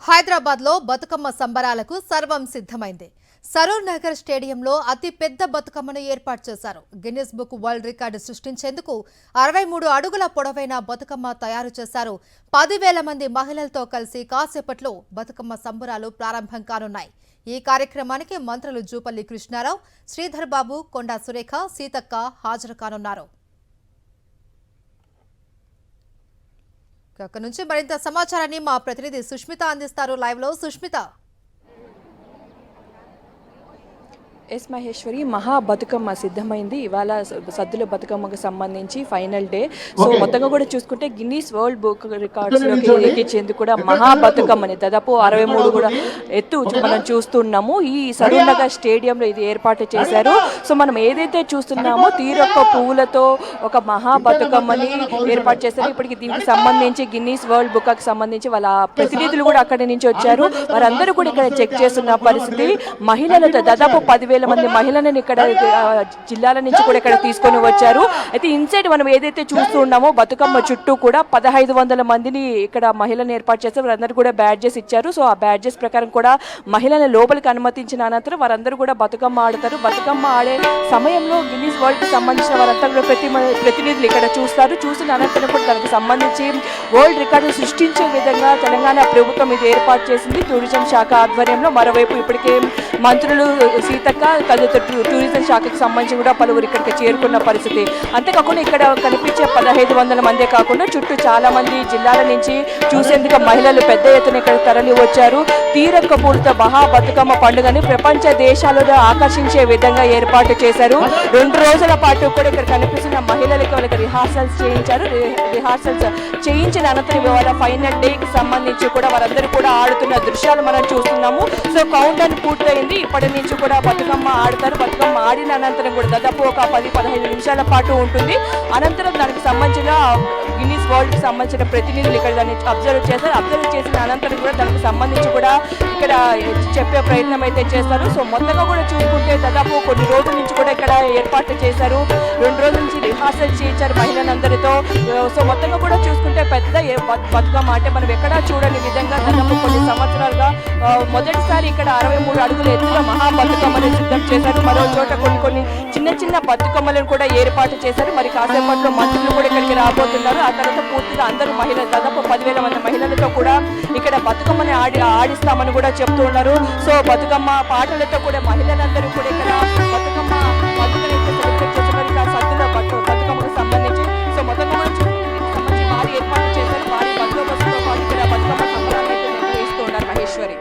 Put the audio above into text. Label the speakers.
Speaker 1: హైదరాబాద్ లో బతుకమ్మ సంబరాలకు సర్వం సిద్ధమైంది. సరూర్ నగర్ స్టేడియంలో అతి పెద్ద బతుకమ్మను ఏర్పాటు చేశారు. గిన్నిస్ బుక్ వరల్డ్ రికార్డు సృష్టించేందుకు 63 అడుగుల పొడవైన బతుకమ్మ తయారు చేశారు. 10,000 మంది మహిళలతో కలిసి కాసేపట్లో బతుకమ్మ సంబరాలు ప్రారంభం కానున్నాయి. ఈ కార్యక్రమానికి మంత్రులు జూపల్లి కృష్ణారావు, శ్రీధర్ బాబు, కొండా సురేఖ, సీతక్క హాజరు కానున్నారు. అక్కడి నుంచి మరింత సమాచారాన్ని మా ప్రతినిధి సుష్మిత అందిస్తారు. లైవ్ లో సుష్మిత.
Speaker 2: ఎస్ మహేశ్వరి, మహా బతుకమ్మ సిద్ధమైంది. ఇవాళ సద్దుల బతుకమ్మకు సంబంధించి ఫైనల్ డే. సో మొత్తంగా కూడా చూసుకుంటే గిన్నీస్ వరల్డ్ బుక్ రికార్డ్స్లోకి ఎక్కించేందుకు కూడా మహా బతుకమ్మని దాదాపు 63 కూడా ఎత్తు మనం చూస్తున్నాము. ఈ సరూర్ నగర్ స్టేడియంలో ఇది ఏర్పాటు చేశారు. సో మనం ఏదైతే చూస్తున్నామో తీరొక్క పువ్వులతో ఒక మహా బతుకమ్మని ఏర్పాటు చేశారు. ఇప్పటికి దీనికి సంబంధించి గిన్నీస్ వరల్డ్ బుక్ కి సంబంధించి వాళ్ళ ప్రతినిధులు కూడా అక్కడి నుంచి వచ్చారు. వారందరూ కూడా ఇక్కడ చెక్ చేస్తున్న పరిస్థితి. మహిళలతో దాదాపు 10,000 మంది మహిళలను ఇక్కడ జిల్లాల నుంచి కూడా ఇక్కడ తీసుకొని వచ్చారు. అయితే ఇన్సైడ్ మనం ఏదైతే చూస్తూ ఉన్నామో బతుకమ్మ చుట్టూ కూడా 1,500 మందిని ఇక్కడ మహిళలను ఏర్పాటు చేస్తారు. వారందరూ కూడా బ్యాడ్జెస్ ఇచ్చారు. సో ఆ బ్యాడ్జెస్ ప్రకారం కూడా మహిళలను లోపలికి అనుమతించిన అనంతరం వారందరూ కూడా బతుకమ్మ ఆడతారు. బతుకమ్మ ఆడే సమయంలో గిన్నీస్ వరల్డ్ కి సంబంధించిన వారంతా కూడా ప్రతినిధులు ఇక్కడ చూస్తారు. చూసిన అనంతరం కూడా దానికి సంబంధించి వరల్డ్ రికార్డు సృష్టించే విధంగా తెలంగాణ ప్రభుత్వం ఇది ఏర్పాటు చేసింది టూరిజం శాఖ ఆధ్వర్యంలో. మరోవైపు ఇప్పటికే మంత్రులు సీతక్క టూరిజం శాఖకు సంబంధించి కూడా పలువురు ఇక్కడికి చేరుకున్న పరిస్థితి. అంతేకాకుండా ఇక్కడ కనిపించే 1,500 మందే కాకుండా చుట్టూ చాలా మంది జిల్లాల నుంచి చూసేందుకు మహిళలు పెద్ద ఎత్తున ఇక్కడ తరలి వచ్చారు. తీరొక్క పూలతో మహా బతుకమ్మ పండుగని ప్రపంచ దేశాలలో ఆకర్షించే విధంగా ఏర్పాటు చేశారు. 2 రోజుల పాటు కూడా ఇక్కడ కనిపిస్తున్న మహిళలకు వాళ్ళకి రిహార్సల్స్ చేయించారు. రిహార్సల్స్ చేయించిన అనంతరం ఇవాళ ఫైనల్ డేకి సంబంధించి కూడా వారందరూ కూడా ఆడుతున్న దృశ్యాలు మనం చూస్తున్నాము. సో కౌంట్ డౌన్ పూర్తయింది. ఇప్పటి నుంచి కూడా బతుకమ్మ ఆడతారు. బతుకమ్మ ఆడిన అనంతరం కూడా దాదాపు ఒక 10-15 నిమిషాల పాటు ఉంటుంది. అనంతరం దానికి సంబంధించిన గిన్నీస్ వరల్డ్ కి సంబంధించిన ప్రతినిధులు ఇక్కడ దాన్ని అబ్జర్వ్ చేస్తారు. అబ్జర్వ్ చేసిన అనంతరం కూడా దానికి సంబంధించి కూడా ఇక్కడ చెప్పే ప్రయత్నం అయితే చేస్తారు. సో మొత్తంగా కూడా చూసుకుంటే దాదాపు కొన్ని రోజుల నుంచి కూడా ఇక్కడ ఏర్పాట్లు చేశారు. 2 రోజుల నుంచి రిహార్సల్ చేయించారు మహిళలందరితో. సో మొత్తంగా కూడా చూసుకుంటే పెద్ద బతుకమ్మ అంటే మనం ఎక్కడా చూడని విధంగా దాదాపు కొన్ని సంవత్సరాలుగా మొదటిసారి ఇక్కడ 63 అడుగుల ఎత్తుగా మహా బతుకమ్మని సిద్ధం చేశారు. మరో చోట కొన్ని చిన్న బతుకమ్మలను కూడా ఏర్పాటు చేశారు. మరి కాసేపట్లో మంత్రులు కూడా ఇక్కడికి రాబోతున్నారు. ఆ తర్వాత పూర్తిగా అందరూ మహిళలు దాదాపు 10,000 మంది మహిళలతో కూడా ఇక్కడ బతుకమ్మని ఆడిస్తామని కూడా చెప్తూ ఉన్నారు. సో బతుకమ్మ పాటలతో కూడా మహిళలందరూ కూడా ఇక్కడ బతుకమ్మ బతుకని సెలబ్రేట్ చేస్తున్నారు. సద్దుల బతుకమ్మకు సంబంధించి సో మొత్తంగా కూడా సంబంధించి భారీ ఏర్పాటు చేశారు. భారీ బందోబస్తుతో పాటు ఇక్కడ బతుకమ్మ సంబరాలు అయితే నిర్వహిస్తూ ఉన్నారు మహేశ్వరి.